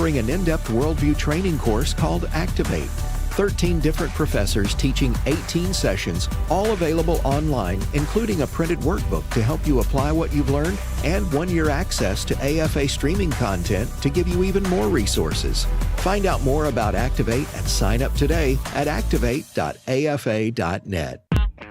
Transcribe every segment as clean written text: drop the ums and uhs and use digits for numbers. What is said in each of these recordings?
offering an in-depth worldview training course called Activate. 13 different professors teaching 18 sessions, all available online, including a printed workbook to help you apply what you've learned and 1-year access to AFA streaming content to give you even more resources. Find out more about Activate and sign up today at activate.afa.net.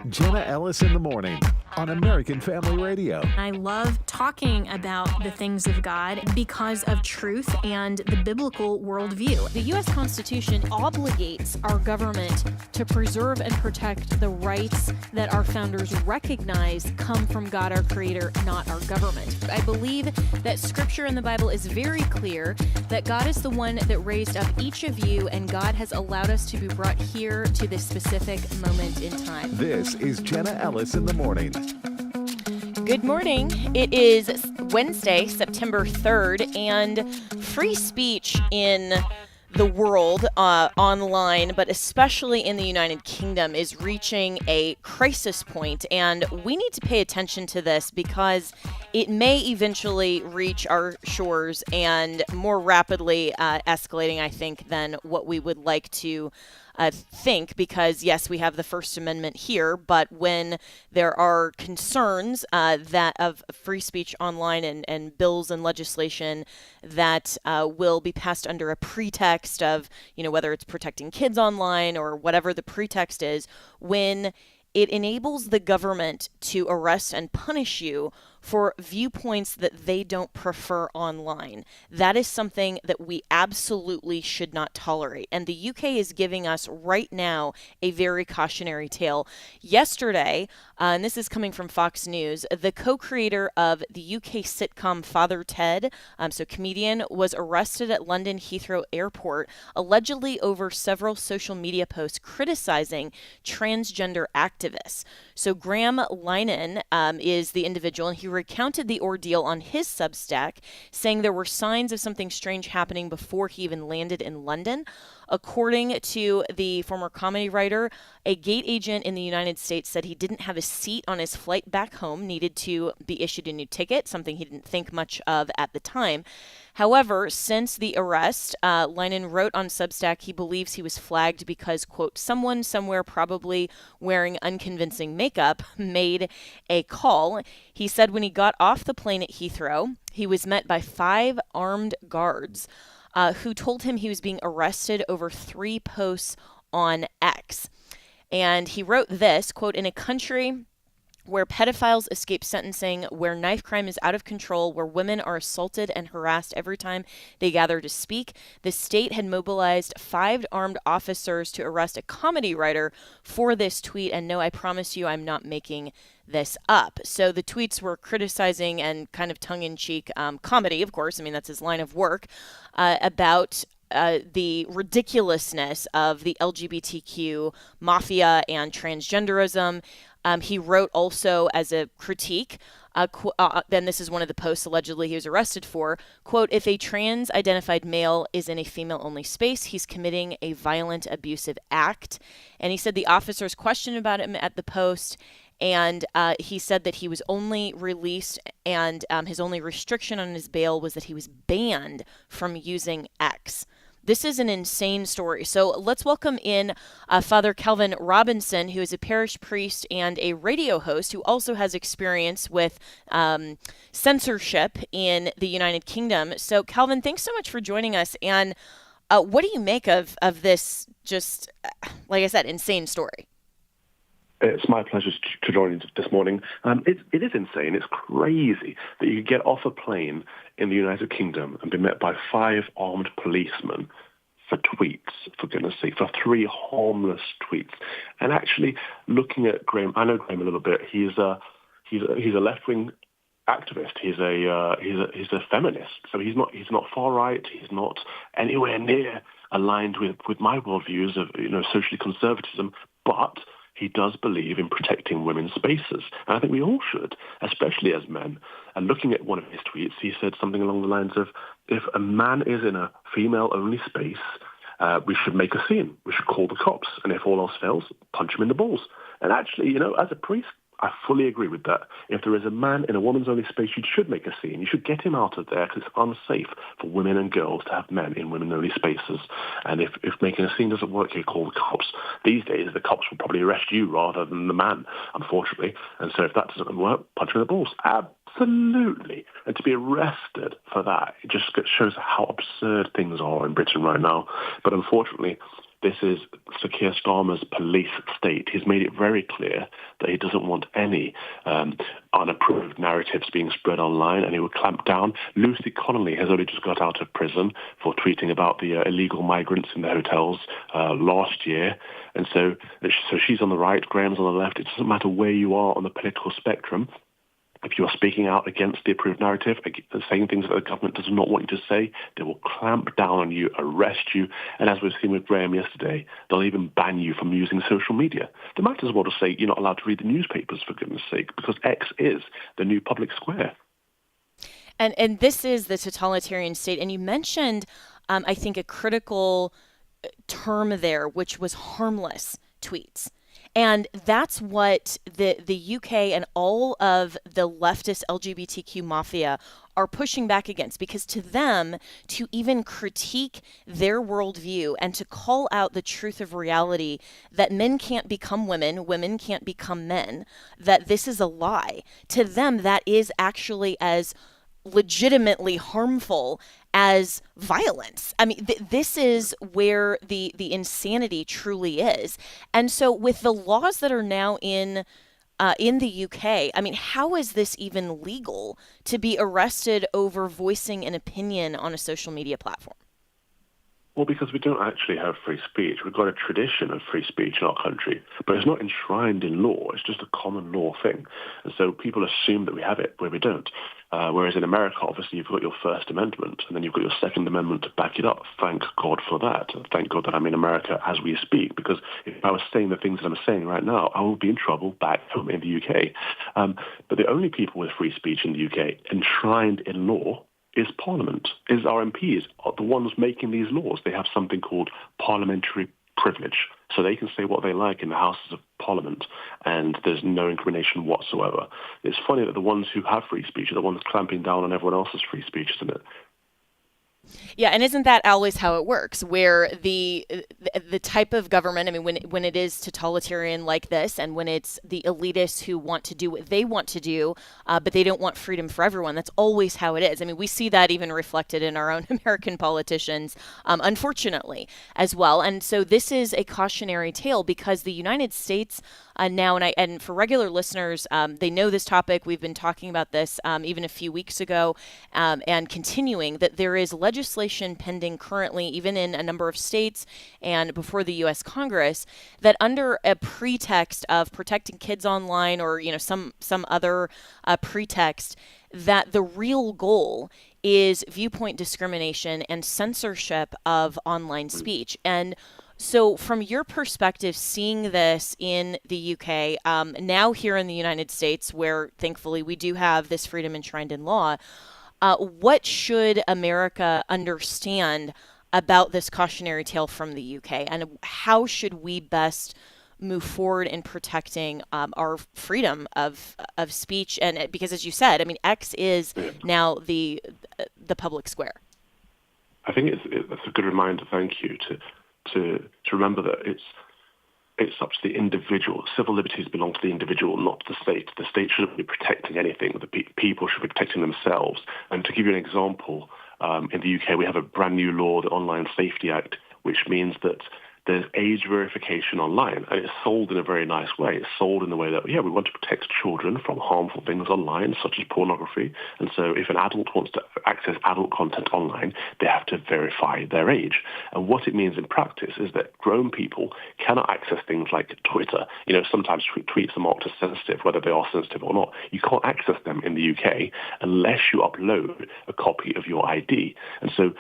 Jenna Ellis in the morning on American Family Radio. I love talking about the things of God because of truth and the biblical worldview. The U.S. Constitution obligates our government to preserve and protect the rights that our founders recognize come from God, our Creator, not our government. I believe that Scripture in the Bible is very clear that God is the one that raised up each of you, and God has allowed us to be brought here to this specific moment in time. This is Jenna Ellis in the morning. Good morning. It is Wednesday, September 3rd, and free speech in the world online, but especially in the United Kingdom, is reaching a crisis point, and we need to pay attention to this because it may eventually reach our shores and more rapidly escalating, I think, than what we would like to think, because yes, we have the First Amendment here, but when there are concerns that of free speech online and bills and legislation that will be passed under a pretext of, whether it's protecting kids online or whatever the pretext is, when it enables the government to arrest and punish you for viewpoints that they don't prefer online. That is something that we absolutely should not tolerate. And the UK is giving us right now a very cautionary tale. Yesterday, and this is coming from Fox News, the co-creator of the UK sitcom Father Ted, so comedian, was arrested at London Heathrow Airport, allegedly over several social media posts criticizing transgender activists. So Graham Linehan is the individual, and he recounted the ordeal on his Substack, saying there were signs of something strange happening before he even landed in London. According to the former comedy writer, a gate agent in the United States said he didn't have a seat on his flight back home, needed to be issued a new ticket, something he didn't think much of at the time. However, since the arrest, Linehan wrote on Substack he believes he was flagged because, quote, someone somewhere probably wearing unconvincing makeup made a call. He said when he got off the plane at Heathrow, he was met by 5 armed guards who told him he was being arrested over 3 posts on X. And he wrote this, quote, in a country where pedophiles escape sentencing, where knife crime is out of control, where women are assaulted and harassed every time they gather to speak, the state had mobilized 5 armed officers to arrest a comedy writer for this tweet. And no, I promise you, I'm not making this up. So the tweets were criticizing and kind of tongue-in-cheek comedy, of course, I mean, that's his line of work, about the ridiculousness of the LGBTQ mafia and transgenderism. He wrote also as a critique, then this is one of the posts allegedly he was arrested for, quote, if a trans-identified male is in a female-only space, he's committing a violent, abusive act. And he said the officers questioned about him at the post, and he said that he was only released and his only restriction on his bail was that he was banned from using X. This is an insane story. So let's welcome in Father Calvin Robinson, who is a parish priest and a radio host who also has experience with censorship in the United Kingdom. So Calvin, thanks so much for joining us. And what do you make of this just, like I said, insane story? It's my pleasure to join you this morning. It is insane. It's crazy that you could get off a plane in the United Kingdom and be met by 5 armed policemen for tweets, for goodness sake, for 3 harmless tweets. And actually, looking at Graham, I know Graham a little bit. He's a left-wing activist. He's a feminist. So he's not far right. He's not anywhere near aligned with my worldviews of socially conservatism, but he does believe in protecting women's spaces. And I think we all should, especially as men. And looking at one of his tweets, he said something along the lines of, if a man is in a female-only space, we should make a scene. We should call the cops. And if all else fails, punch him in the balls. And actually, as a priest, I fully agree with that. If there is a man in a woman's only space, you should make a scene. You should get him out of there because it's unsafe for women and girls to have men in women only spaces. And if making a scene doesn't work, you call the cops. These days, the cops will probably arrest you rather than the man, unfortunately. And so if that doesn't work, punch him in the balls. Absolutely. And to be arrested for that, it just shows how absurd things are in Britain right now. But unfortunately, this is Sir Keir Starmer's police state. He's made it very clear that he doesn't want any unapproved narratives being spread online, and he will clamp down. Lucy Connolly has only just got out of prison for tweeting about the illegal migrants in the hotels last year. And so she's on the right, Graham's on the left. It doesn't matter where you are on the political spectrum. If you are speaking out against the approved narrative, saying things that the government does not want you to say, they will clamp down on you, arrest you, and as we've seen with Graham yesterday, they'll even ban you from using social media. They might as well just say you're not allowed to read the newspapers, for goodness sake, because X is the new public square. And this is the totalitarian state. And you mentioned, I think, a critical term there, which was harmless tweets. And that's what the UK and all of the leftist LGBTQ mafia are pushing back against, because to them, to even critique their worldview and to call out the truth of reality that men can't become women, women can't become men, that this is a lie, to them that is actually as legitimately harmful as violence. I mean, this is where the insanity truly is. And so with the laws that are now in the UK, I mean, how is this even legal to be arrested over voicing an opinion on a social media platform? Well, because we don't actually have free speech. We've got a tradition of free speech in our country, but it's not enshrined in law. It's just a common law thing. And so people assume that we have it where we don't. Whereas in America, obviously, you've got your First Amendment, and then you've got your Second Amendment to back it up. Thank God for that. Thank God that I'm in America as we speak, because if I was saying the things that I'm saying right now, I would be in trouble back home in the UK. But the only people with free speech in the UK enshrined in law is Parliament, is our MPs, are the ones making these laws. They have something called parliamentary privilege, so they can say what they like in the Houses of Parliament, and there's no incrimination whatsoever. It's funny that the ones who have free speech are the ones clamping down on everyone else's free speech, isn't it? Yeah, and isn't that always how it works? Where the type of government, I mean, when it is totalitarian like this, and when it's the elitists who want to do what they want to do, but they don't want freedom for everyone, that's always how it is. I mean, we see that even reflected in our own American politicians, unfortunately, as well. And so this is a cautionary tale, because the United States now, and for regular listeners, they know this topic. We've been talking about this even a few weeks ago, and continuing, that there is legislation pending currently, even in a number of states and before the U.S. Congress, that under a pretext of protecting kids online, or some other pretext, that the real goal is viewpoint discrimination and censorship of online speech. And so from your perspective, seeing this in the UK, now here in the United States, where thankfully we do have this freedom enshrined in law, what should America understand about this cautionary tale from the UK, and how should we best move forward in protecting our freedom of speech? And because, as you said, I mean, X is now the public square. I think that's a good reminder. Thank you to remember that it's up to the individual. Civil liberties belong to the individual, not to the state. The state shouldn't be protecting anything. The people should be protecting themselves. And to give you an example, in the UK, we have a brand new law, the Online Safety Act, which means that there's age verification online, and it's sold in a very nice way. It's sold in the way that, we want to protect children from harmful things online, such as pornography. And so if an adult wants to access adult content online, they have to verify their age. And what it means in practice is that grown people cannot access things like Twitter. Sometimes tweets are marked as sensitive, whether they are sensitive or not. You can't access them in the UK unless you upload a copy of your ID. And so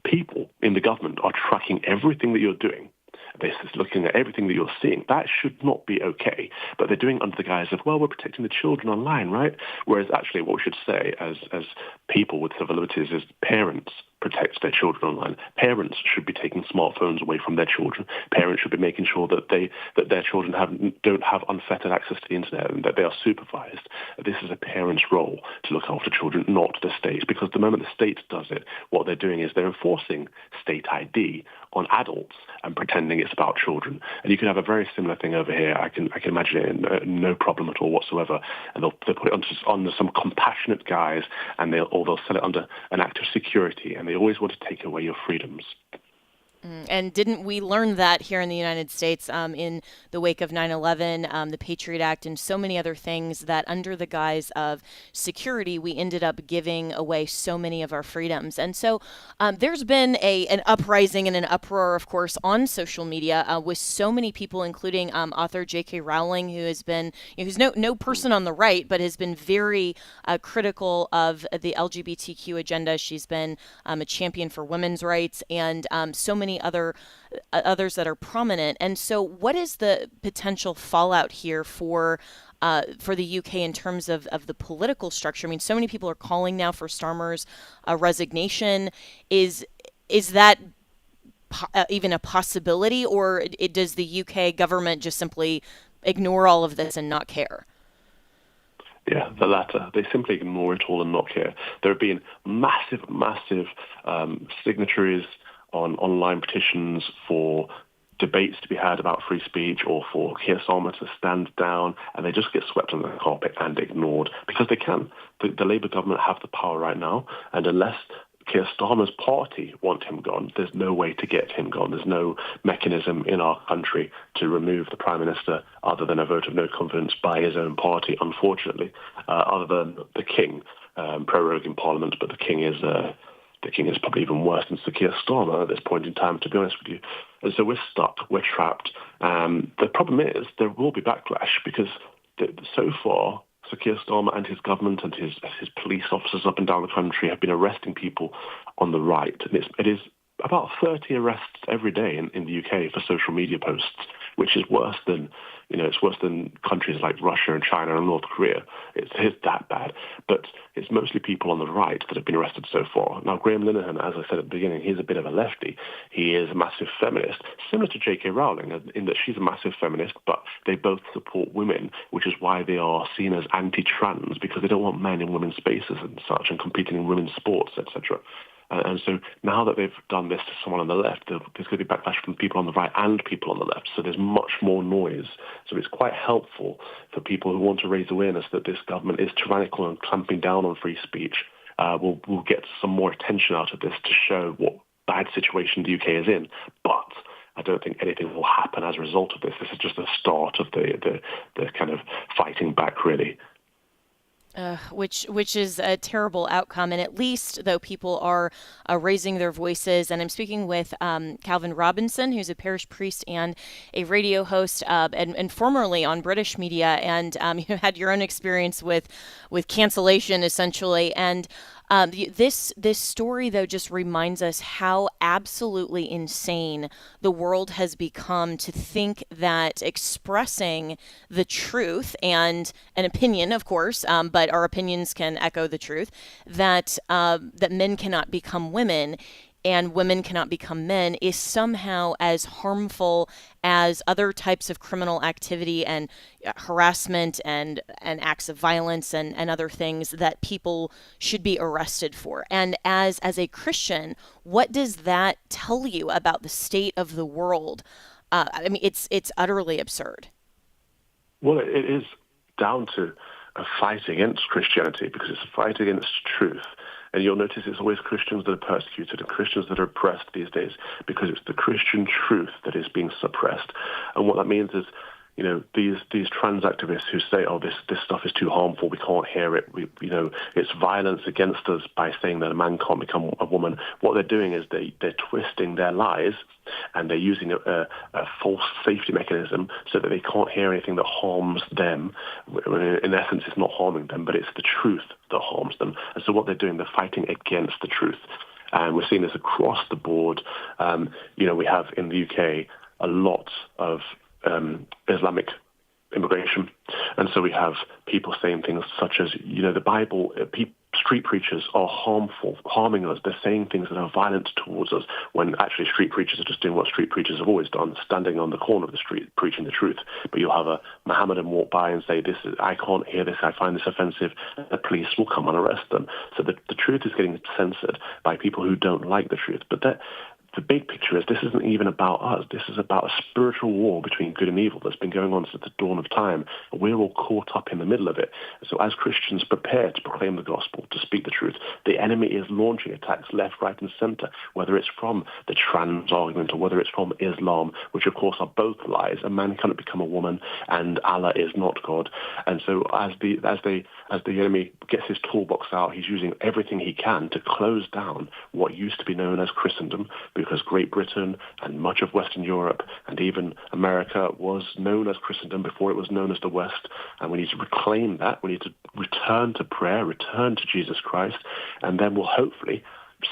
people in the government are tracking everything that you're doing. They're looking at everything that you're seeing. That should not be okay. But they're doing it under the guise of, we're protecting the children online, right? Whereas actually what we should say as people with civil liberties is parents protect their children online. Parents should be taking smartphones away from their children. Parents should be making sure that their children don't have unfettered access to the internet and that they are supervised. This is a parent's role to look after children, not the state, because the moment the state does it, what they're doing is they're enforcing state ID on adults and pretending it's about children. And you can have a very similar thing over here. I can imagine it, no problem at all whatsoever. And they'll put it under some compassionate guise, and they'll sell it under an act of security, and they always want to take away your freedoms. And didn't we learn that here in the United States in the wake of 9/11, the Patriot Act, and so many other things that under the guise of security, we ended up giving away so many of our freedoms. And so there's been an uprising and an uproar, of course, on social media with so many people, including author J.K. Rowling, who has been, who's no person on the right, but has been very critical of the LGBTQ agenda. She's been a champion for women's rights and so many others that are prominent. And so what is the potential fallout here for the UK in terms of the political structure? I mean, so many people are calling now for Starmer's resignation. Is that even a possibility, or does the UK government just simply ignore all of this and not care? Yeah, the latter. They simply ignore it all and not care. There have been massive signatories on online petitions for debates to be had about free speech or for Keir Starmer to stand down, and they just get swept under the carpet and ignored because they can. The Labour government have the power right now, and unless Keir Starmer's party want him gone, there's no way to get him gone. There's no mechanism in our country to remove the Prime Minister other than a vote of no confidence by his own party, unfortunately, other than the King proroguing Parliament, but the King is probably even worse than Sir Keir Starmer at this point in time, to be honest with you. And so we're stuck, we're trapped. The problem is there will be backlash because so far Sir Keir Starmer and his government and his police officers up and down the country have been arresting people on the right. And it is about 30 arrests every day in the UK for social media posts, which is worse than countries like Russia and China and North Korea. It's that bad. But it's mostly people on the right that have been arrested so far. Now, Graham Linehan, as I said at the beginning, he's a bit of a lefty. He is a massive feminist, similar to J.K. Rowling, in that she's a massive feminist, but they both support women, which is why they are seen as anti-trans, because they don't want men in women's spaces and such and competing in women's sports, etc. And so now that they've done this to someone on the left, there's going to be backlash from people on the right and people on the left. So there's much more noise. So it's quite helpful for people who want to raise awareness that this government is tyrannical and clamping down on free speech. We'll get some more attention out of this to show what bad situation the UK is in. But I don't think anything will happen as a result of this. This is just the start of the kind of fighting back, really. Which is a terrible outcome. And at least, though, people are raising their voices. And I'm speaking with Calvin Robinson, who's a parish priest and a radio host and formerly on British media. And you had your own experience with cancellation, essentially. And this story, though, just reminds us how absolutely insane the world has become to think that expressing the truth and an opinion, of course, but our opinions can echo the truth, that men cannot become women and women cannot become men is somehow as harmful as other types of criminal activity and harassment and acts of violence and other things that people should be arrested for. And as a Christian, what does that tell you about the state of the world? I mean, it's utterly absurd. Well, it is down to a fight against Christianity because it's a fight against truth. And you'll notice it's always Christians that are persecuted and Christians that are oppressed these days because it's the Christian truth that is being suppressed. And what that means is, you know, these trans activists who say, oh, this stuff is too harmful, we can't hear it, it's violence against us by saying that a man can't become a woman. What they're doing is they're twisting their lies and they're using a false safety mechanism so that they can't hear anything that harms them. In essence, it's not harming them, but it's the truth that harms them. And so what they're doing, they're fighting against the truth. And we're seeing this across the board. We have in the UK a lot of Islamic immigration. And so we have people saying things such as, the Bible, street preachers are harmful, harming us. They're saying things that are violent towards us, when actually street preachers are just doing what street preachers have always done, standing on the corner of the street preaching the truth. But you'll have a Mohammedan walk by and say, I can't hear this, I find this offensive, and the police will come and arrest them. So the truth is getting censored by people who don't like the truth. But the big picture is this isn't even about us. This is about a spiritual war between good and evil that's been going on since the dawn of time. We're all caught up in the middle of it. So as Christians prepare to proclaim the gospel, to speak the truth, the enemy is launching attacks left, right, and center, whether it's from the trans argument or whether it's from Islam, which of course are both lies. A man cannot become a woman, and Allah is not God. And so as the enemy gets his toolbox out, he's using everything he can to close down what used to be known as Christendom, because Great Britain and much of Western Europe and even America was known as Christendom before it was known as the West. And we need to reclaim that. We need to return to prayer, return to Jesus Christ, and then we'll hopefully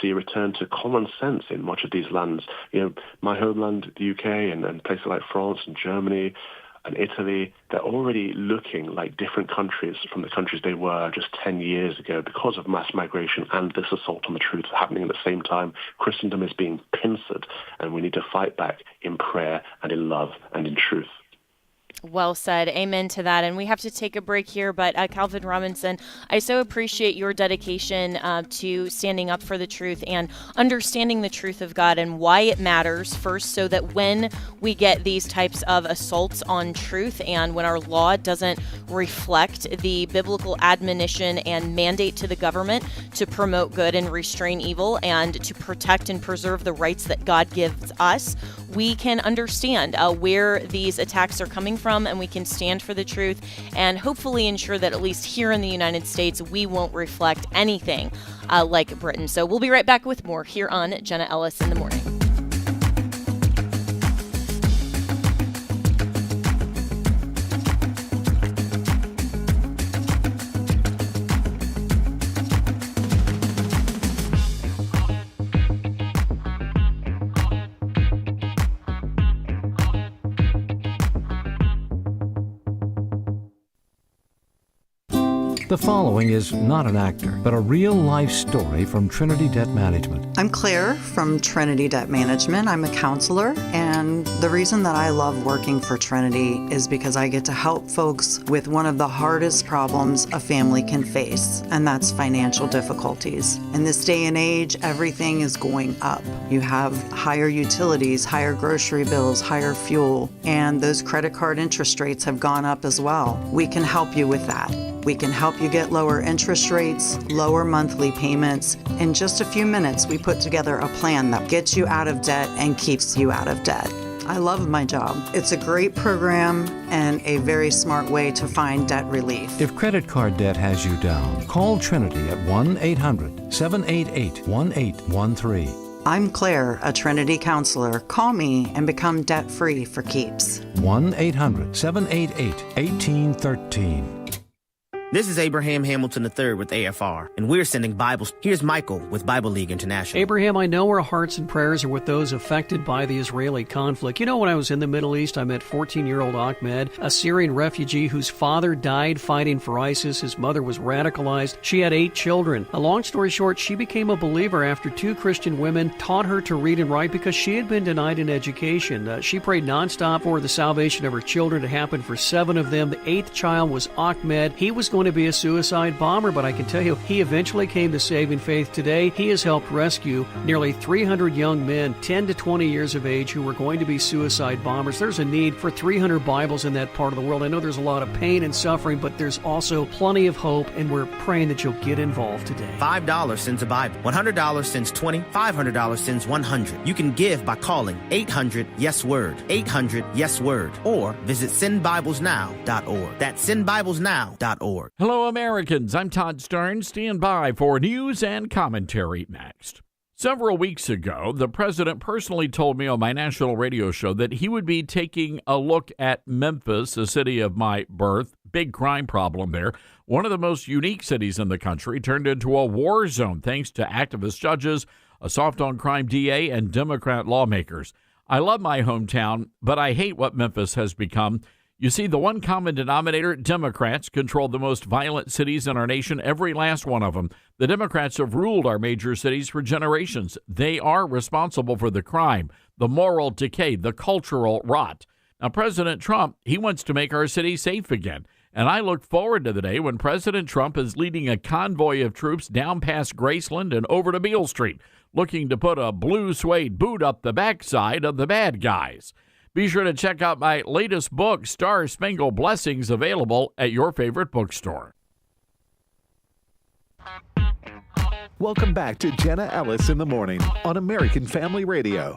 see a return to common sense in much of these lands. My homeland, the UK, and places like France and Germany and Italy, they're already looking like different countries from the countries they were just 10 years ago because of mass migration and this assault on the truth happening at the same time. Christendom is being pincered, and we need to fight back in prayer and in love and in truth. Well said. Amen to that. And we have to take a break here, but Calvin Robinson, I so appreciate your dedication to standing up for the truth and understanding the truth of God and why it matters first, so that when we get these types of assaults on truth and when our law doesn't reflect the biblical admonition and mandate to the government to promote good and restrain evil and to protect and preserve the rights that God gives us, we can understand where these attacks are coming from, and we can stand for the truth and hopefully ensure that at least here in the United States, we won't reflect anything like Britain. So we'll be right back with more here on Jenna Ellis in the Morning. The following is not an actor, but a real-life story from Trinity Debt Management. I'm Claire from Trinity Debt Management. I'm a counselor, and the reason that I love working for Trinity is because I get to help folks with one of the hardest problems a family can face, and that's financial difficulties. In this day and age, everything is going up. You have higher utilities, higher grocery bills, higher fuel, and those credit card interest rates have gone up as well. We can help you with that. We can help you get lower interest rates, lower monthly payments. In just a few minutes, we put together a plan that gets you out of debt and keeps you out of debt. I love my job. It's a great program and a very smart way to find debt relief. If credit card debt has you down, call Trinity at 1-800-788-1813. I'm Claire, a Trinity counselor. Call me and become debt-free for keeps. 1-800-788-1813. This is Abraham Hamilton III with AFR, and we're sending Bibles. Here's Michael with Bible League International. Abraham, I know our hearts and prayers are with those affected by the Israeli conflict. You know, when I was in the Middle East, I met 14-year-old Ahmed, a Syrian refugee whose father died fighting for ISIS. His mother was radicalized. She had 8 children. A long story short, she became a believer after 2 Christian women taught her to read and write because she had been denied an education. She prayed nonstop for the salvation of her children to happen for 7 of them. The 8th child was Ahmed. He was going to be a suicide bomber, but I can tell you, he eventually came to saving faith. Today, he has helped rescue nearly 300 young men, 10 to 20 years of age, who were going to be suicide bombers. There's a need for 300 Bibles in that part of the world. I know there's a lot of pain and suffering, but there's also plenty of hope, and we're praying that you'll get involved today. $5 sends a Bible. $100 sends 20. $500 sends 100. You can give by calling 800-YES-WORD. 800-YES-WORD. Or visit sendbiblesnow.org. That's sendbiblesnow.org. Hello, Americans. I'm Todd Stern. Stand by for news and commentary next. Several weeks ago, the president personally told me on my national radio show that he would be taking a look at Memphis, the city of my birth. Big crime problem there. One of the most unique cities in the country turned into a war zone thanks to activist judges, a soft-on-crime DA, and Democrat lawmakers. I love my hometown, but I hate what Memphis has become. You see, the one common denominator, Democrats control the most violent cities in our nation, every last one of them. The Democrats have ruled our major cities for generations. They are responsible for the crime, the moral decay, the cultural rot. Now, President Trump, he wants to make our city safe again. And I look forward to the day when President Trump is leading a convoy of troops down past Graceland and over to Beale Street, looking to put a blue suede boot up the backside of the bad guys. Be sure to check out my latest book, Star Spangled Blessings, available at your favorite bookstore. Welcome back to Jenna Ellis in the Morning on American Family Radio.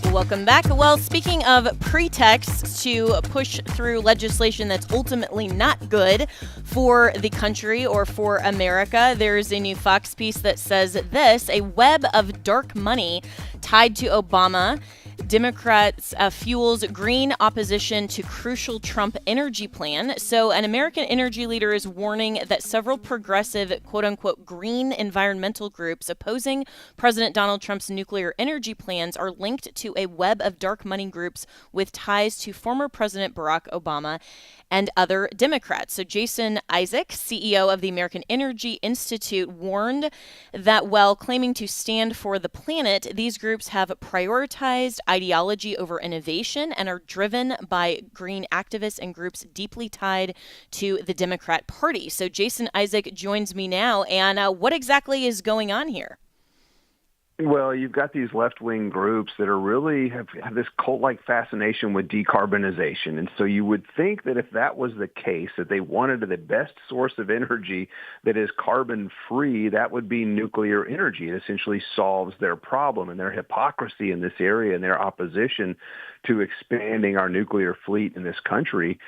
Welcome back. Well, speaking of pretexts to push through legislation that's ultimately not good for the country or for America, there's a new Fox piece that says this: a web of dark money tied to Obama. Democrats fuels green opposition to crucial Trump energy plan. So an American energy leader is warning that several progressive, quote-unquote, green environmental groups opposing President Donald Trump's nuclear energy plans are linked to a web of dark money groups with ties to former President Barack Obama and other Democrats. So Jason Isaac, CEO of the American Energy Institute, warned that while claiming to stand for the planet, these groups have prioritized ideology over innovation and are driven by green activists and groups deeply tied to the Democrat Party. So Jason Isaac joins me now. And what exactly is going on here? Well, you've got these left-wing groups that are really have this cult-like fascination with decarbonization. And so you would think that if that was the case, that they wanted the best source of energy that is carbon-free, that would be nuclear energy. It essentially solves their problem, and their hypocrisy in this area and their opposition to expanding our nuclear fleet in this country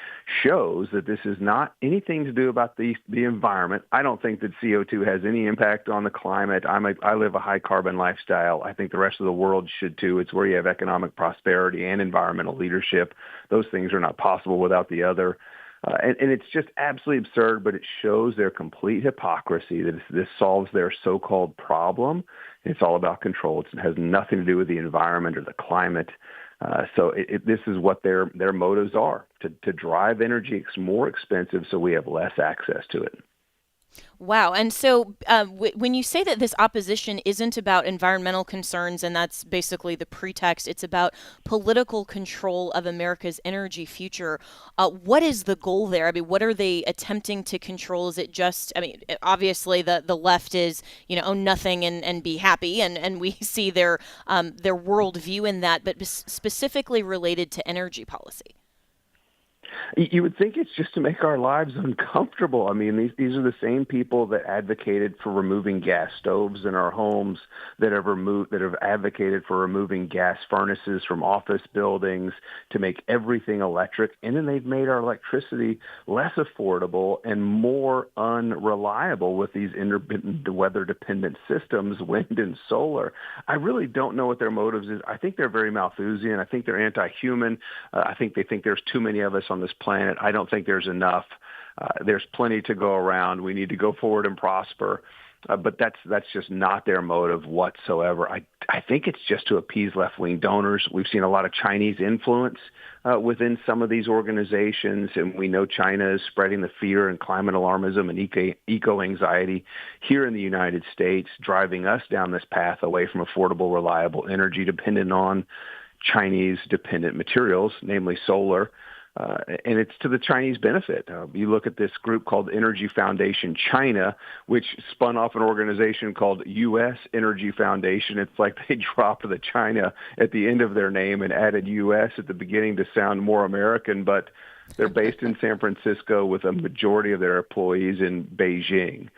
shows that this is not anything to do about the environment. I don't think that CO2 has any impact on the climate. I live a high-carbon lifestyle. I think the rest of the world should too. It's where you have economic prosperity and environmental leadership. Those things are not possible without the other. And it's just absolutely absurd, but it shows their complete hypocrisy that this solves their so-called problem. It's all about control. It has nothing to do with the environment or the climate. So this is what their motives are, to drive energy more expensive so we have less access to it. Wow. And so when you say that this opposition isn't about environmental concerns, and that's basically the pretext, it's about political control of America's energy future, what is the goal there? I mean, what are they attempting to control? Is it just, I mean, obviously the left is, own nothing and be happy, and we see their worldview in that, but specifically related to energy policy. You would think it's just to make our lives uncomfortable. I mean, these are the same people that advocated for removing gas stoves in our homes, that have advocated for removing gas furnaces from office buildings to make everything electric. And then they've made our electricity less affordable and more unreliable with these intermittent weather-dependent systems, wind and solar. I really don't know what their motives is. I think they're very Malthusian. I think they're anti-human. I think they think there's too many of us on this planet. I don't think there's enough. There's plenty to go around. We need to go forward and prosper. But that's just not their motive whatsoever. I think it's just to appease left-wing donors. We've seen a lot of Chinese influence within some of these organizations, and we know China is spreading the fear and climate alarmism and eco-anxiety here in the United States, driving us down this path away from affordable, reliable energy dependent on Chinese-dependent materials, namely solar. And it's to the Chinese benefit. You look at this group called Energy Foundation China, which spun off an organization called U.S. Energy Foundation. It's like they dropped the China at the end of their name and added U.S. at the beginning to sound more American, but they're based in San Francisco with a majority of their employees in Beijing.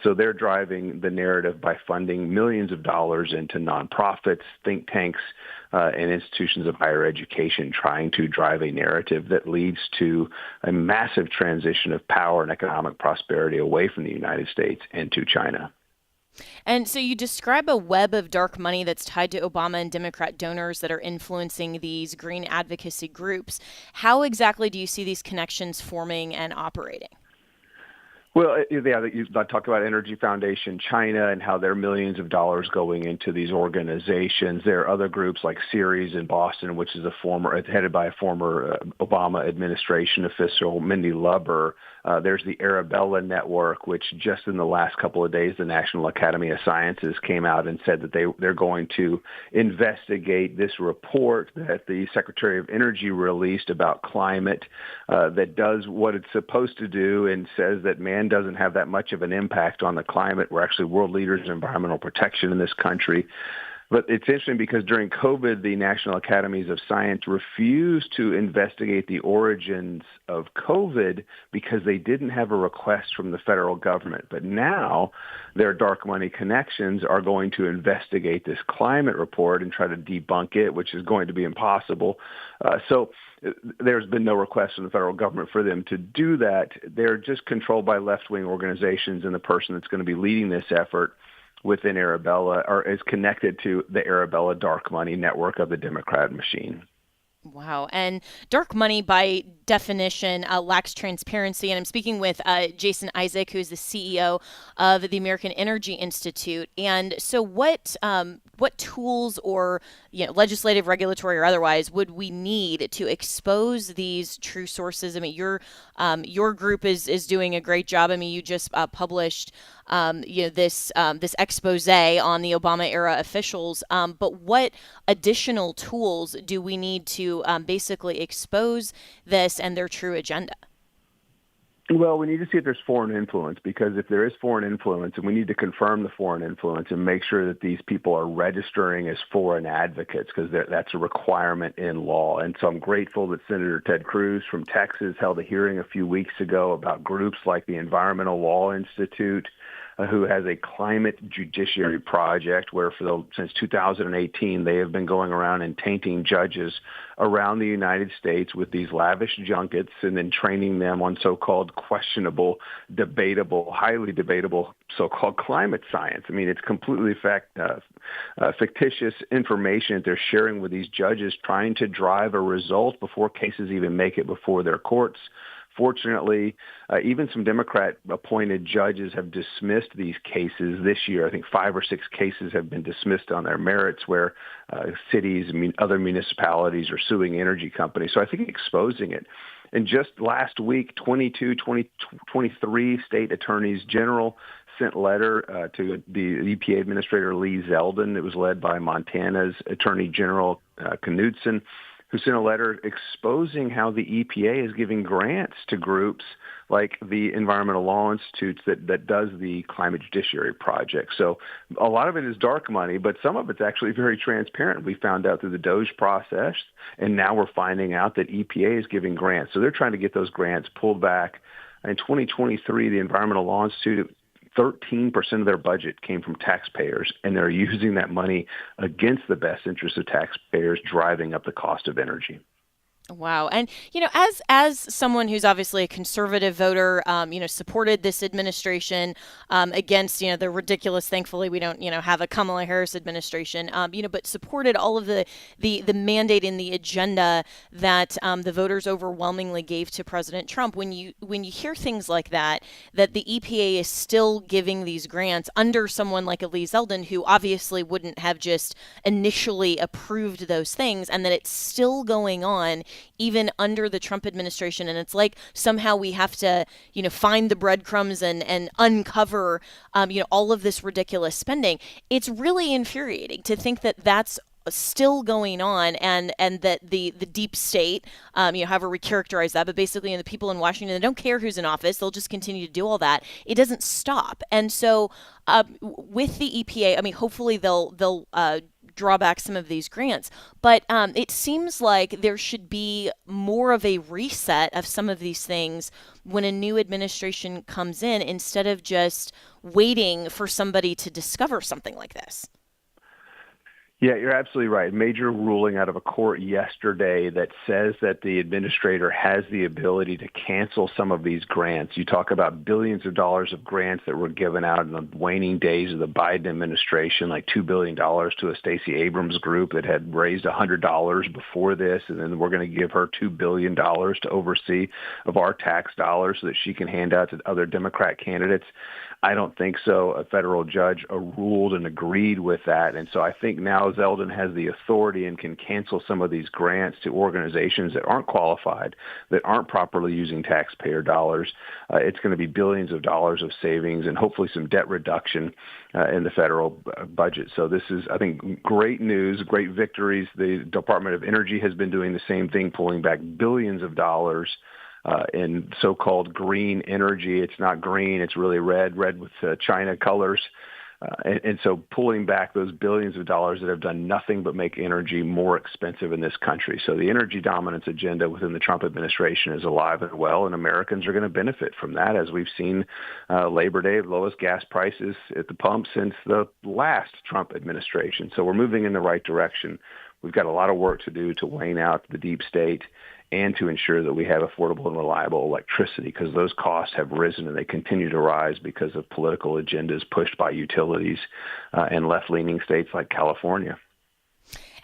So they're driving the narrative by funding millions of dollars into nonprofits, think tanks, and institutions of higher education, trying to drive a narrative that leads to a massive transition of power and economic prosperity away from the United States and to China. And so you describe a web of dark money that's tied to Obama and Democrat donors that are influencing these green advocacy groups. How exactly do you see these connections forming and operating? Well, I talk about Energy Foundation China and how there are millions of dollars going into these organizations. There are other groups like Ceres in Boston, which is headed by a former Obama administration official, Mindy Lubber. There's the Arabella Network, which just in the last couple of days, the National Academy of Sciences came out and said that they're going to investigate this report that the Secretary of Energy released about climate that does what it's supposed to do and says that man doesn't have that much of an impact on the climate. We're actually world leaders in environmental protection in this country. But it's interesting because during COVID, the National Academies of Science refused to investigate the origins of COVID because they didn't have a request from the federal government. But now their dark money connections are going to investigate this climate report and try to debunk it, which is going to be impossible. So there's been no request from the federal government for them to do that. They're just controlled by left-wing organizations, and the person that's going to be leading this effort within Arabella is connected to the Arabella dark money network of the Democrat machine. Wow. And dark money, by definition, lacks transparency. And I'm speaking with Jason Isaac, who is the CEO of the American Energy Institute. And so what tools or legislative, regulatory, or otherwise would we need to expose these true sources? I mean, your group is doing a great job. I mean, you just published this expose on the Obama era officials. But what additional tools do we need to basically expose this and their true agenda? Well, we need to see if there's foreign influence, because if there is foreign influence, and we need to confirm the foreign influence and make sure that these people are registering as foreign advocates, because that's a requirement in law. And so I'm grateful that Senator Ted Cruz from Texas held a hearing a few weeks ago about groups like the Environmental Law Institute, who has a climate judiciary project where since 2018, they have been going around and tainting judges around the United States with these lavish junkets and then training them on so-called questionable, debatable, highly debatable so-called climate science. I mean, it's completely fictitious information that they're sharing with these judges, trying to drive a result before cases even make it before their courts. Fortunately, even some Democrat-appointed judges have dismissed these cases this year. I think 5 or 6 cases have been dismissed on their merits where cities and other municipalities are suing energy companies. So I think exposing it. And just last week, 23 state attorneys general sent a letter to the EPA Administrator Lee Zeldin. It was led by Montana's Attorney General Knudsen, who sent a letter exposing how the EPA is giving grants to groups like the Environmental Law Institute that does the Climate Judiciary Project. So a lot of it is dark money, but some of it's actually very transparent. We found out through the DOJ process, and now we're finding out that EPA is giving grants. So they're trying to get those grants pulled back. In 2023, the Environmental Law Institute, 13% of their budget came from taxpayers, and they're using that money against the best interests of taxpayers, driving up the cost of energy. Wow. And, as someone who's obviously a conservative voter, supported this administration against, the ridiculous, thankfully, we don't, have a Kamala Harris administration, but supported all of the mandate in the agenda that the voters overwhelmingly gave to President Trump. When you hear things like that the EPA is still giving these grants under someone like Lee Zeldin, who obviously wouldn't have just initially approved those things, and that it's still going on even under the Trump administration. And it's like somehow we have to, find the breadcrumbs and uncover, all of this ridiculous spending. It's really infuriating to think that that's still going on, and that the deep state, however we characterize that, but basically the people in Washington, they don't care who's in office. They'll just continue to do all that. It doesn't stop. And so with the EPA, hopefully they'll draw back some of these grants. But it seems like there should be more of a reset of some of these things when a new administration comes in, instead of just waiting for somebody to discover something like this. Yeah, you're absolutely right. Major ruling out of a court yesterday that says that the administrator has the ability to cancel some of these grants. You talk about billions of dollars of grants that were given out in the waning days of the Biden administration, like $2 billion to a Stacey Abrams group that had raised $100 before this, and then we're going to give her $2 billion to oversee of our tax dollars so that she can hand out to other Democrat candidates. I don't think so. A federal judge ruled and agreed with that. And so I think now Zeldin has the authority and can cancel some of these grants to organizations that aren't qualified, that aren't properly using taxpayer dollars. It's going to be billions of dollars of savings and hopefully some debt reduction in the federal budget. So this is, I think, great news, great victories. The Department of Energy has been doing the same thing, pulling back billions of dollars in so-called green energy. It's not green, it's really red with China colors. And so pulling back those billions of dollars that have done nothing but make energy more expensive in this country. So the energy dominance agenda within the Trump administration is alive and well, and Americans are going to benefit from that, as we've seen Labor Day, lowest gas prices at the pump since the last Trump administration. So we're moving in the right direction. We've got a lot of work to do to wane out the deep state and to ensure that we have affordable and reliable electricity, because those costs have risen and they continue to rise because of political agendas pushed by utilities and left-leaning states like California.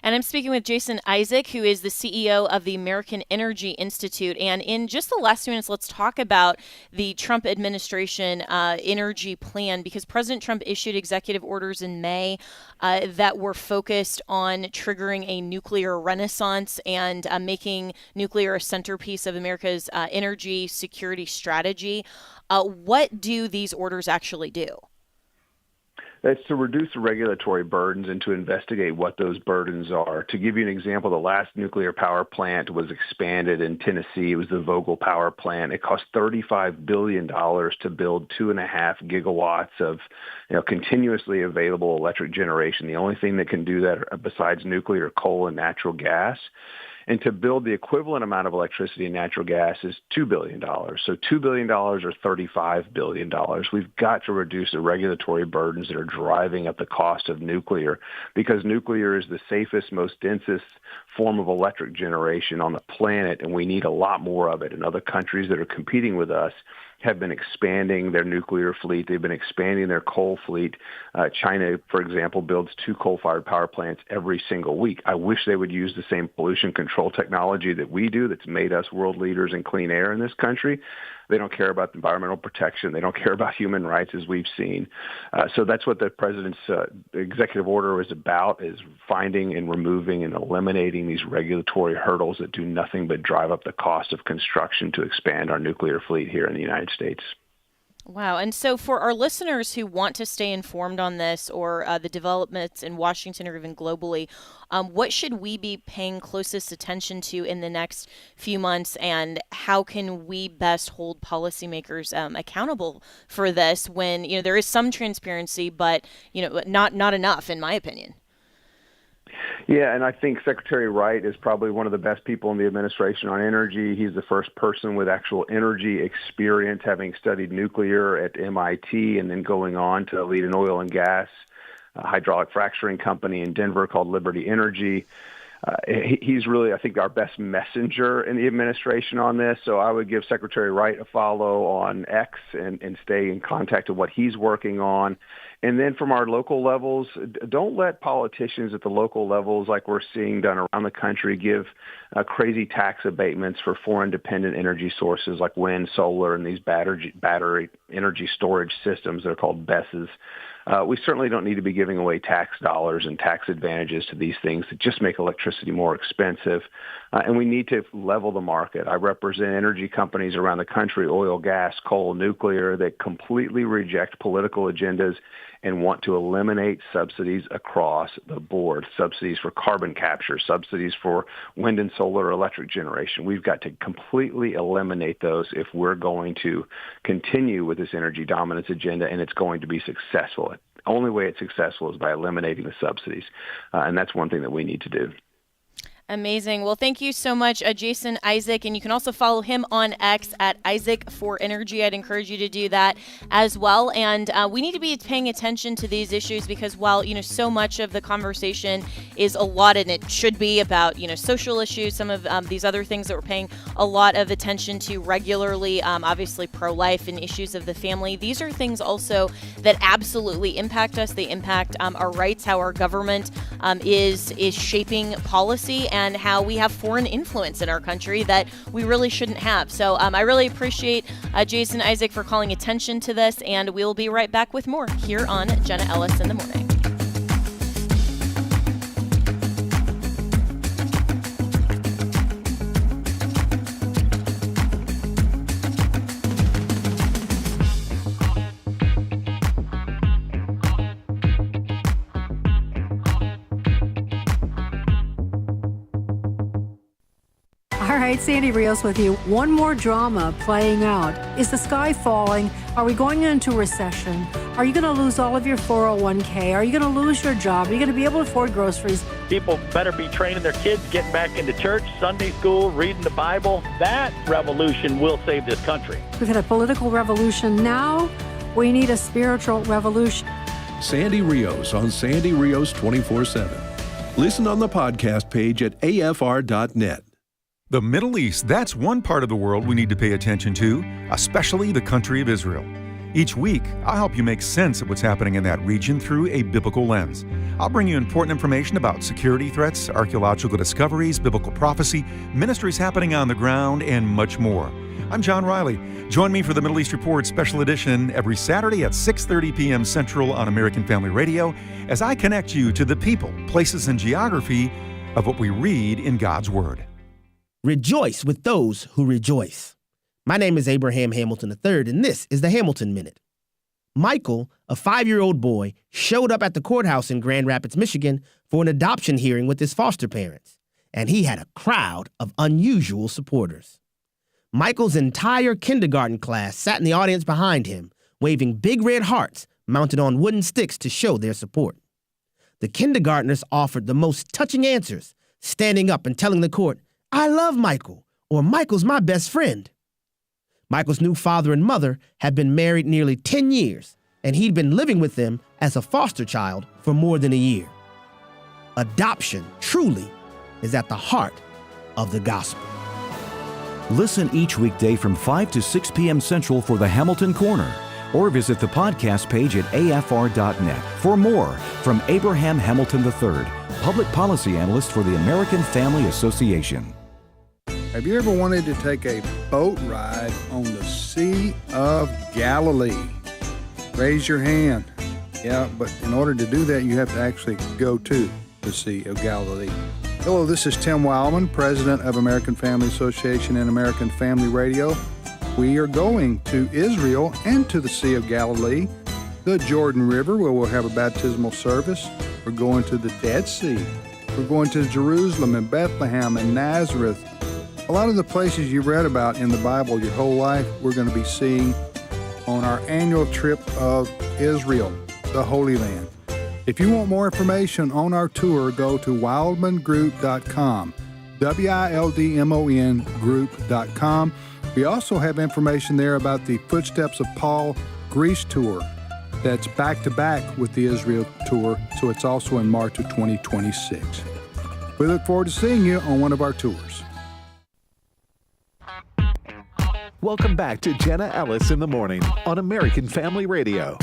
And I'm speaking with Jason Isaac, who is the CEO of the American Energy Institute. And in just the last 2 minutes, let's talk about the Trump administration energy plan, because President Trump issued executive orders in May that were focused on triggering a nuclear renaissance and making nuclear a centerpiece of America's energy security strategy. What do these orders actually do? That's to reduce the regulatory burdens and to investigate what those burdens are. To give you an example, the last nuclear power plant was expanded in Tennessee. It was the Vogtle power plant. It cost $35 billion to build 2.5 gigawatts of continuously available electric generation. The only thing that can do that besides nuclear, coal, and natural gas. And to build the equivalent amount of electricity and natural gas is $2 billion. So $2 billion or $35 billion. We've got to reduce the regulatory burdens that are driving up the cost of nuclear, because nuclear is the safest, most densest form of electric generation on the planet, and we need a lot more of it. And other countries that are competing with us have been expanding their nuclear fleet. They've been expanding their coal fleet. China, for example, builds 2 coal-fired power plants every single week. I wish they would use the same pollution control technology that we do that's made us world leaders in clean air in this country. They don't care about environmental protection. They don't care about human rights, as we've seen. So that's what the president's executive order is about, is finding and removing and eliminating these regulatory hurdles that do nothing but drive up the cost of construction to expand our nuclear fleet here in the United States. Wow. And so for our listeners who want to stay informed on this or the developments in Washington or even globally, what should we be paying closest attention to in the next few months, and how can we best hold policymakers accountable for this when, there is some transparency, but, not enough, in my opinion? Yeah, and I think Secretary Wright is probably one of the best people in the administration on energy. He's the first person with actual energy experience, having studied nuclear at MIT and then going on to lead an oil and gas hydraulic fracturing company in Denver called Liberty Energy. He's really, I think, our best messenger in the administration on this. So I would give Secretary Wright a follow on X and stay in contact with what he's working on. And then from our local levels, don't let politicians at the local levels, like we're seeing done around the country, give crazy tax abatements for foreign dependent energy sources like wind, solar, and these battery energy storage systems that are called BESS. We certainly don't need to be giving away tax dollars and tax advantages to these things that just make electricity more expensive. And we need to level the market. I represent energy companies around the country, oil, gas, coal, nuclear, that completely reject political agendas and want to eliminate subsidies across the board, subsidies for carbon capture, subsidies for wind and solar electric generation. We've got to completely eliminate those if we're going to continue with this energy dominance agenda, and it's going to be successful. The only way it's successful is by eliminating the subsidies, and that's one thing that we need to do. Amazing. Well, thank you so much, Jason Isaac. And you can also follow him on X at Isaac4Energy. I'd encourage you to do that as well. And we need to be paying attention to these issues because while, so much of the conversation is a lot, and it should be about, social issues, some of these other things that we're paying a lot of attention to regularly, obviously pro-life and issues of the family. These are things also that absolutely impact us. They impact our rights, how our government is shaping policy, and how we have foreign influence in our country that we really shouldn't have. So I really appreciate Jason Isaac for calling attention to this, and we'll be right back with more here on Jenna Ellis in the Morning. All right, Sandy Rios with you. One more drama playing out. Is the sky falling? Are we going into recession? Are you going to lose all of your 401k? Are you going to lose your job? Are you going to be able to afford groceries? People better be training their kids, getting back into church, Sunday school, reading the Bible. That revolution will save this country. We've had a political revolution. Now we need a spiritual revolution. Sandy Rios on Sandy Rios 24/7. Listen on the podcast page at afr.net. The Middle East, that's one part of the world we need to pay attention to, especially the country of Israel. Each week, I'll help you make sense of what's happening in that region through a biblical lens. I'll bring you important information about security threats, archaeological discoveries, biblical prophecy, ministries happening on the ground, and much more. I'm John Riley. Join me for the Middle East Report Special Edition every Saturday at 6:30 p.m. Central on American Family Radio as I connect you to the people, places, and geography of what we read in God's Word. Rejoice with those who rejoice. My name is Abraham Hamilton III, and this is the Hamilton Minute. Michael, a 5-year-old boy, showed up at the courthouse in Grand Rapids, Michigan for an adoption hearing with his foster parents, and he had a crowd of unusual supporters. Michael's entire kindergarten class sat in the audience behind him, waving big red hearts mounted on wooden sticks to show their support. The kindergartners offered the most touching answers, standing up and telling the court, "I love Michael," or "Michael's my best friend." Michael's new father and mother had been married nearly 10 years, and he'd been living with them as a foster child for more than a year. Adoption truly is at the heart of the gospel. Listen each weekday from 5 to 6 p.m. Central for the Hamilton Corner, or visit the podcast page at afr.net for more from Abraham Hamilton III, Public Policy Analyst for the American Family Association. Have you ever wanted to take a boat ride on the Sea of Galilee? Raise your hand. Yeah, but in order to do that, you have to actually go to the Sea of Galilee. Hello, this is Tim Wildman, President of American Family Association and American Family Radio. We are going to Israel and to the Sea of Galilee, the Jordan River, where we'll have a baptismal service. We're going to the Dead Sea. We're going to Jerusalem and Bethlehem and Nazareth. A lot of the places you read about in the Bible your whole life, we're going to be seeing on our annual trip of Israel, the Holy Land. If you want more information on our tour, go to wildmangroup.com, WILDMON group.com. We also have information there about the Footsteps of Paul Greece tour that's back-to-back with the Israel tour, so it's also in March of 2026. We look forward to seeing you on one of our tours. Welcome back to Jenna Ellis in the Morning on American Family Radio.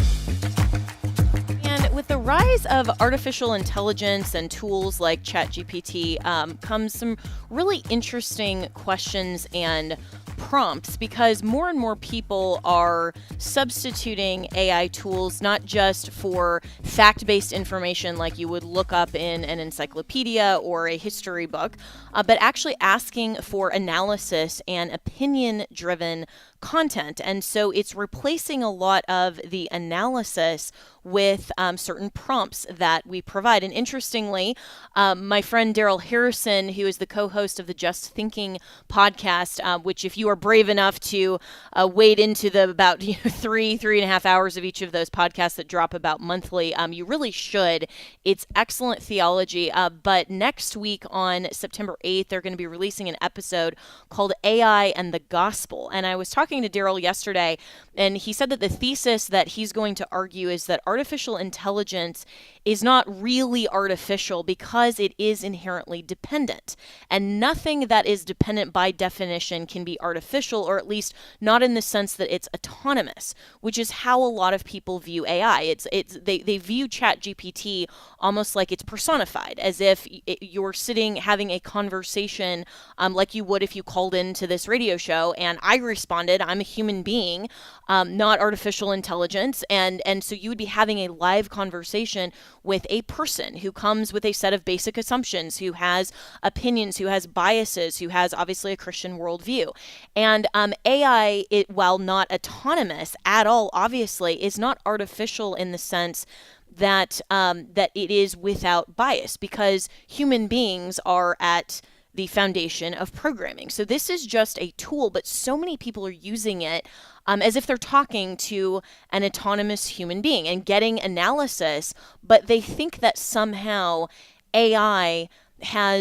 With the rise of artificial intelligence and tools like ChatGPT comes some really interesting questions and prompts, because more and more people are substituting AI tools not just for fact-based information like you would look up in an encyclopedia or a history book, but actually asking for analysis and opinion-driven content. And so it's replacing a lot of the analysis with certain prompts that we provide. And interestingly, my friend Daryl Harrison, who is the co-host of the Just Thinking podcast, which if you are brave enough to wade into the about 3.5 hours of each of those podcasts that drop about monthly, you really should. It's excellent theology. But next week on September 8th, they're going to be releasing an episode called AI and the Gospel. And I was talking to Daryl yesterday, and he said that the thesis that he's going to argue is that artificial intelligence is not really artificial because it is inherently dependent. And nothing that is dependent by definition can be artificial, or at least not in the sense that it's autonomous, which is how a lot of people view AI. They view ChatGPT almost like it's personified, as if you're sitting having a conversation like you would if you called into this radio show and I responded. I'm a human being, not artificial intelligence. And so you would be having a live conversation with a person who comes with a set of basic assumptions, who has opinions, who has biases, who has obviously a Christian worldview. And AI, while not autonomous at all, obviously, is not artificial in the sense that that it is without bias, because human beings are at the foundation of programming. So this is just a tool, but so many people are using it as if they're talking to an autonomous human being and getting analysis, but they think that somehow AI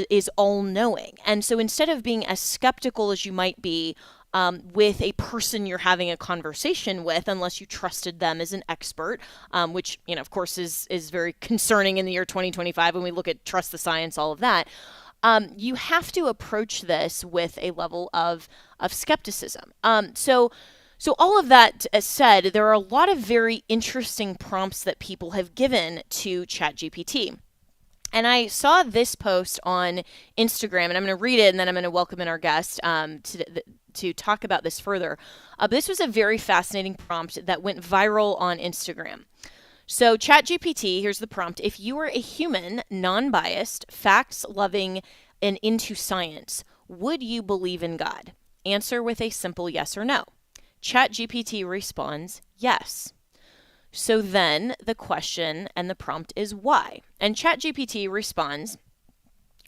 is all-knowing. And so instead of being as skeptical as you might be with a person you're having a conversation with, unless you trusted them as an expert, which, of course, is very concerning in the year 2025 when we look at trust the science, all of that. You have to approach this with a level of skepticism. So all of that said, there are a lot of very interesting prompts that people have given to ChatGPT. And I saw this post on Instagram, and I'm going to read it, and then I'm going to welcome in our guest to talk about this further. This was a very fascinating prompt that went viral on Instagram. So ChatGPT, here's the prompt. If you were a human, non-biased, facts-loving, and into science, would you believe in God? Answer with a simple yes or no. ChatGPT responds, yes. So then the question and the prompt is why? And ChatGPT responds,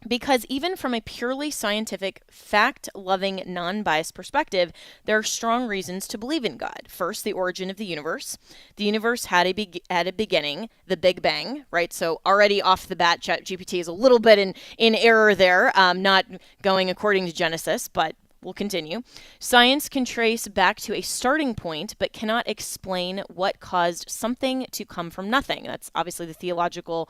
because even from a purely scientific, fact-loving, non-biased perspective, there are strong reasons to believe in God. First, the origin of the universe. The universe had a beginning, the Big Bang, right? So already off the bat, ChatGPT is a little bit in error there, not going according to Genesis, but we'll continue. Science can trace back to a starting point, but cannot explain what caused something to come from nothing. That's obviously the theological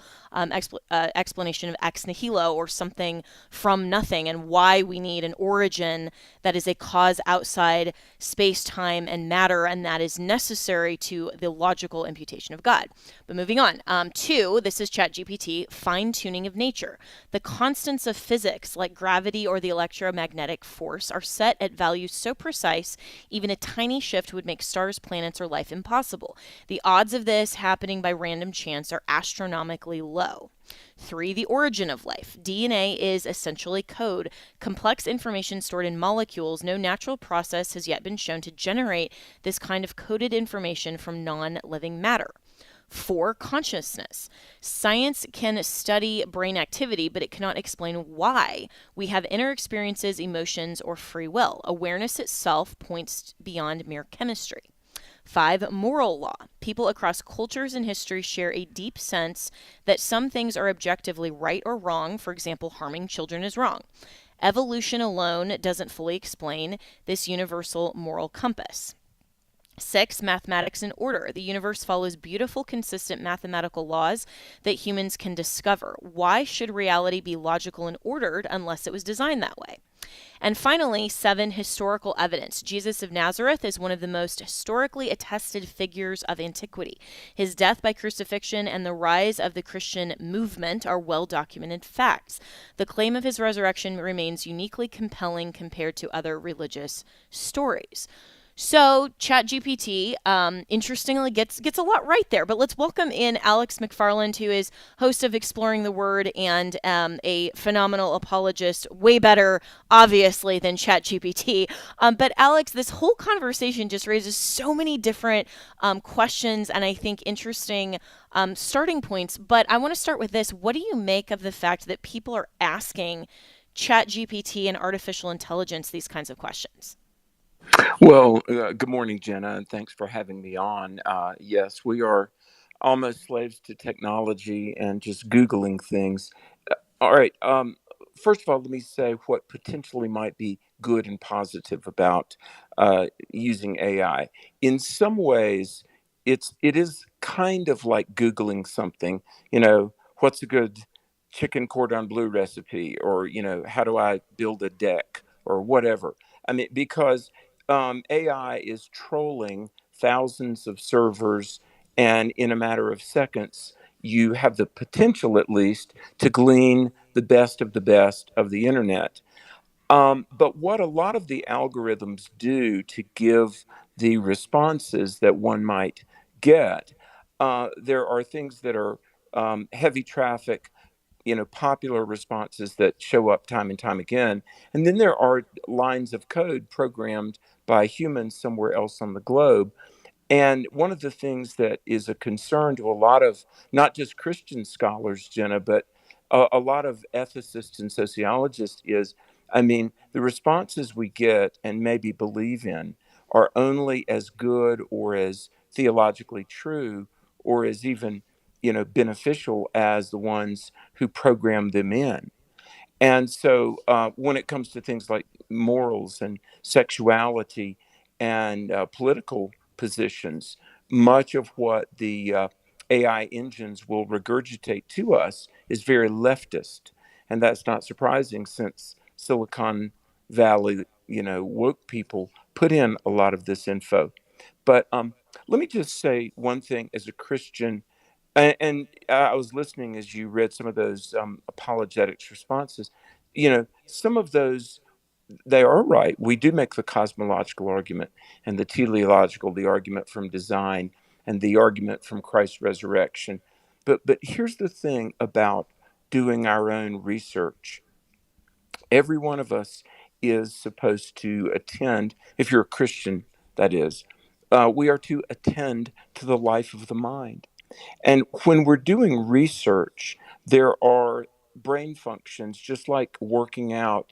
explanation of ex nihilo, or something from nothing, and why we need an origin that is a cause outside space, time, and matter, and that is necessary to the logical imputation of God. But moving on. 2, this is ChatGPT, fine-tuning of nature. The constants of physics, like gravity or the electromagnetic force, are set at values so precise, even a tiny shift would make stars, planets, or life impossible. The odds of this happening by random chance are astronomically low. 3, the origin of life. DNA is essentially code, complex information stored in molecules. No natural process has yet been shown to generate this kind of coded information from non-living matter. 4, consciousness. Science can study brain activity, but it cannot explain why we have inner experiences, emotions, or free will. Awareness itself points beyond mere chemistry. 5, moral law. People across cultures and history share a deep sense that some things are objectively right or wrong. For example, harming children is wrong. Evolution alone doesn't fully explain this universal moral compass. 6, mathematics and order. The universe follows beautiful, consistent mathematical laws that humans can discover. Why should reality be logical and ordered unless it was designed that way? And finally, 7, historical evidence. Jesus of Nazareth is one of the most historically attested figures of antiquity. His death by crucifixion and the rise of the Christian movement are well-documented facts. The claim of his resurrection remains uniquely compelling compared to other religious stories. So ChatGPT, interestingly, gets a lot right there. But let's welcome in Alex McFarland, who is host of Exploring the Word and a phenomenal apologist, way better, obviously, than ChatGPT. But Alex, this whole conversation just raises so many different questions and I think interesting starting points. But I want to start with this. What do you make of the fact that people are asking ChatGPT and artificial intelligence these kinds of questions? Well, good morning, Jenna, and thanks for having me on. Yes, we are almost slaves to technology and just Googling things. All right. First of all, let me say what potentially might be good and positive about using AI. In some ways, it is kind of like Googling something. What's a good chicken cordon bleu recipe, or how do I build a deck, or whatever. I mean, because AI is trolling thousands of servers, and in a matter of seconds, you have the potential, at least, to glean the best of the internet. But what a lot of the algorithms do to give the responses that one might get, there are things that are heavy traffic, popular responses that show up time and time again. And then there are lines of code programmed by humans somewhere else on the globe. And one of the things that is a concern to a lot of not just Christian scholars, Jenna, but a lot of ethicists and sociologists is, I mean, the responses we get and maybe believe in are only as good or as theologically true or as even, beneficial as the ones who program them in. And so when it comes to things like morals and sexuality and political positions, much of what the AI engines will regurgitate to us is very leftist. And that's not surprising since Silicon Valley, woke people put in a lot of this info. But let me just say one thing as a Christian, and I was listening as you read some of those apologetics responses. Some of those, they are right. We do make the cosmological argument and the teleological, the argument from design and the argument from Christ's resurrection. But here's the thing about doing our own research. Every one of us is supposed to attend, if you're a Christian, that is, we are to attend to the life of the mind. And when we're doing research, there are brain functions, just like working out,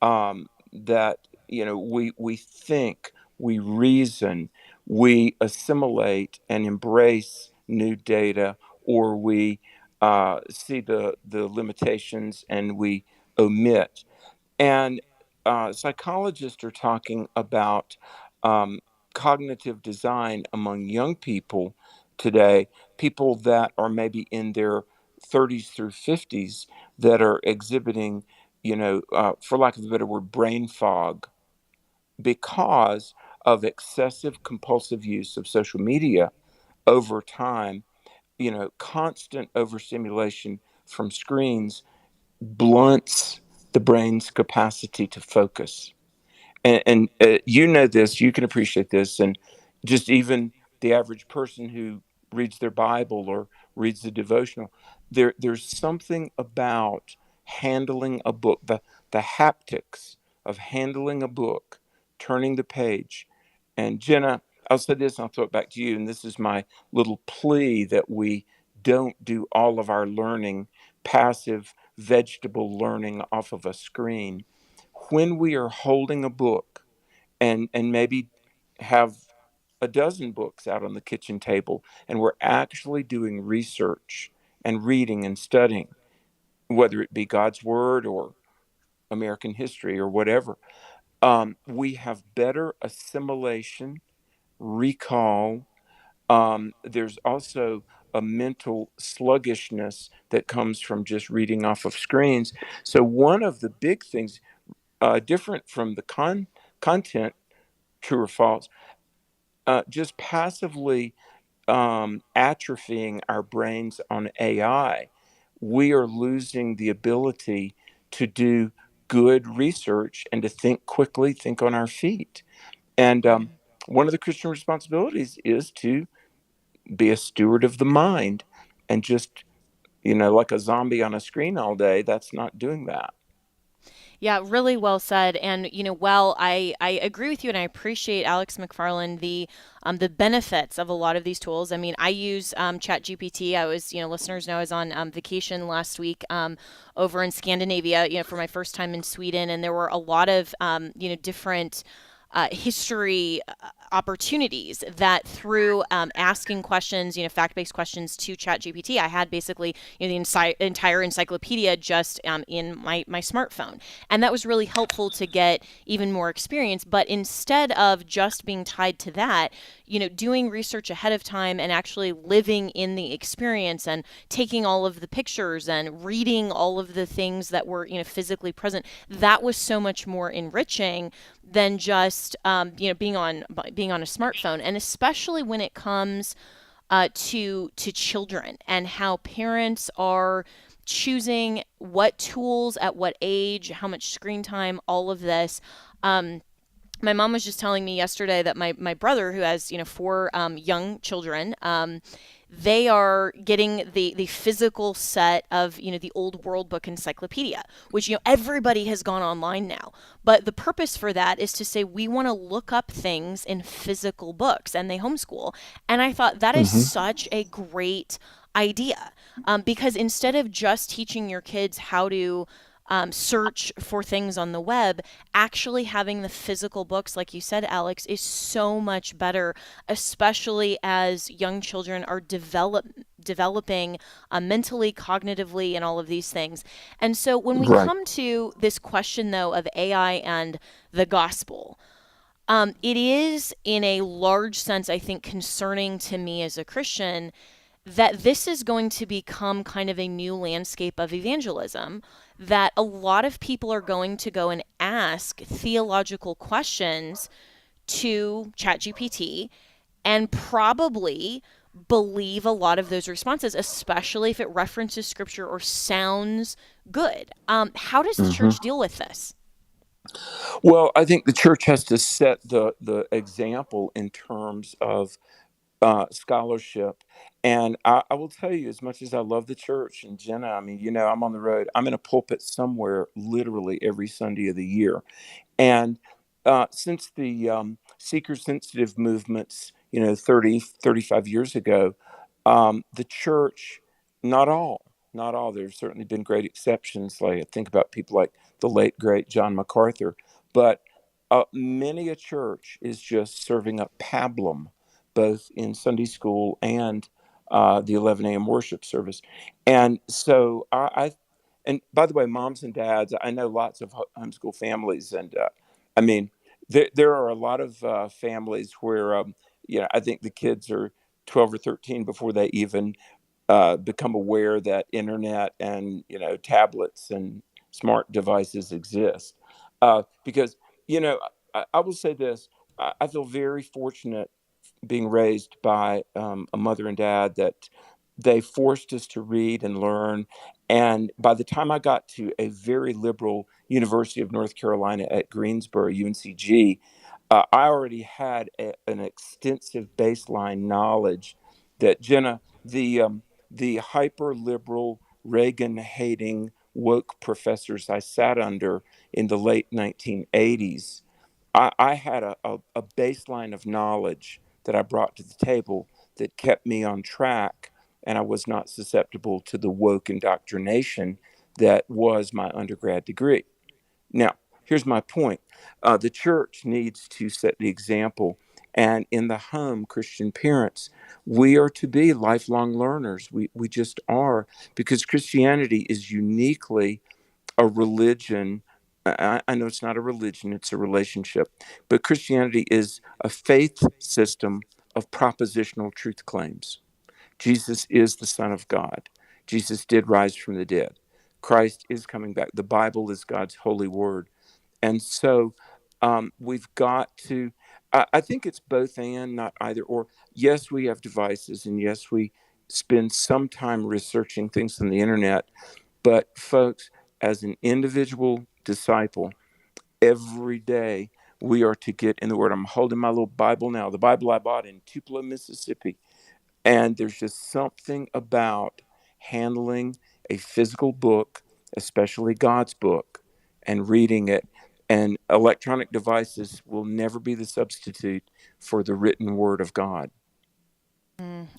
that we think, we reason, we assimilate and embrace new data, or we see the limitations and we omit. And psychologists are talking about um, cognitive design among young people today, people that are maybe in their 30s through 50s that are exhibiting, for lack of a better word, brain fog because of excessive compulsive use of social media over time. Constant overstimulation from screens blunts the brain's capacity to focus. And you know this, you can appreciate this, and just even the average person who reads their Bible or reads the devotional, there's something about handling a book, the haptics of handling a book, turning the page. And Jenna, I'll say this, and I'll throw it back to you, and this is my little plea that we don't do all of our learning, passive vegetable learning off of a screen. When we are holding a book and maybe have a dozen books out on the kitchen table and we're actually doing research and reading and studying, whether it be God's word or American history or whatever, we have better assimilation, recall. There's also a mental sluggishness that comes from just reading off of screens. So one of the big things, different from the content, true or false, just passively atrophying our brains on AI, we are losing the ability to do good research and to think quickly, think on our feet. And one of the Christian responsibilities is to be a steward of the mind, and just, like a zombie on a screen all day, that's not doing that. Yeah, really well said. And I agree with you, and I appreciate Alex McFarland the benefits of a lot of these tools. I mean, I use ChatGPT. I was, listeners know I was on vacation last week over in Scandinavia, for my first time in Sweden, and there were a lot of different history opportunities that through asking questions, fact-based questions to ChatGPT, I had basically the entire encyclopedia just in my smartphone, and that was really helpful to get even more experience. But instead of just being tied to that, doing research ahead of time and actually living in the experience and taking all of the pictures and reading all of the things that were physically present, that was so much more enriching than just being on a smartphone. And especially when it comes to children and how parents are choosing what tools at what age, how much screen time, all of this. My mom was just telling me yesterday that my brother, who has four young children, they are getting the physical set of the Old World Book Encyclopedia, which everybody has gone online now. But the purpose for that is to say we want to look up things in physical books, and they homeschool. And I thought that is such a great idea, because instead of just teaching your kids how to search for things on the web, actually having the physical books, like you said, Alex, is so much better, especially as young children are developing mentally, cognitively, and all of these things. And so when we come to this question, though, of AI and the gospel, it is, in a large sense, I think, concerning to me as a Christian that this is going to become kind of a new landscape of evangelism, that a lot of people are going to go and ask theological questions to ChatGPT and probably believe a lot of those responses, especially if it references scripture or sounds good. How does the church deal with this? Well, I think the church has to set the example in terms of scholarship. And I will tell you, as much as I love the church, and Jenna, I mean, I'm on the road. I'm in a pulpit somewhere literally every Sunday of the year. And since the seeker-sensitive movements, 30, 35 years ago, the church, not all, there's certainly been great exceptions. Like I think about people like the late, great John MacArthur. But many a church is just serving up pablum, both in Sunday school and the 11 a.m. worship service. And so and by the way, moms and dads, I know lots of homeschool families, and I mean, there are a lot of families where, I think the kids are 12 or 13 before they even become aware that internet and, tablets and smart devices exist. Because, I will say this, I feel very fortunate being raised by a mother and dad that they forced us to read and learn. And by the time I got to a very liberal University of North Carolina at Greensboro, UNCG, I already had an extensive baseline knowledge that, Jenna, the hyper liberal, Reagan hating, woke professors I sat under in the late 1980s, I had a baseline of knowledge that I brought to the table that kept me on track, and I was not susceptible to the woke indoctrination that was my undergrad degree. Now, here's my point. The church needs to set the example, and in the home, Christian parents, we are to be lifelong learners. We just are, because Christianity is uniquely a religion. I know it's not a religion, it's a relationship. But Christianity is a faith system of propositional truth claims. Jesus is the Son of God. Jesus did rise from the dead. Christ is coming back. The Bible is God's holy word. And so we've got to, I think it's both and, not either or. Yes, we have devices, and yes, we spend some time researching things on the internet. But folks, as an individual disciple, every day We are to get in the Word. I'm holding my little Bible now, the Bible I bought in Tupelo, Mississippi. And there's just something about handling a physical book, especially God's book, and reading it. And electronic devices will never be the substitute for the written Word of God.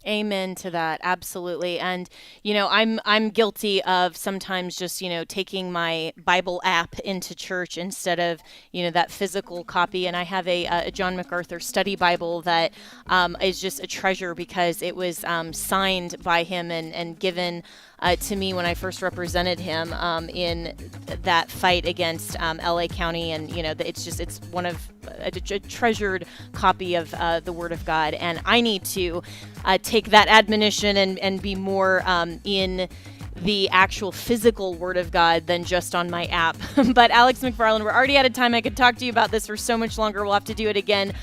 Amen to that. Absolutely. And I'm guilty of sometimes just taking my Bible app into church instead of that physical copy. And I have a John MacArthur study Bible that is just a treasure because it was signed by him and given to me when I first represented him in that fight against LA County. And it's one of a treasured copy of the Word of God. And I need to take that admonition and be more in the actual physical Word of God than just on my app. But Alex McFarland, we're already out of time. I could talk to you about this for so much longer. We'll have to do it again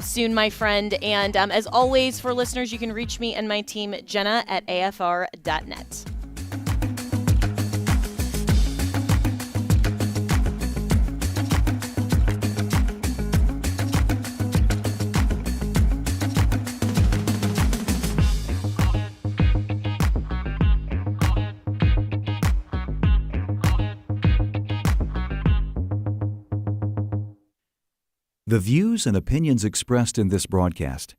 soon, my friend. And as always, for listeners, you can reach me and my team, Jenna at afr.net. The views and opinions expressed in this broadcast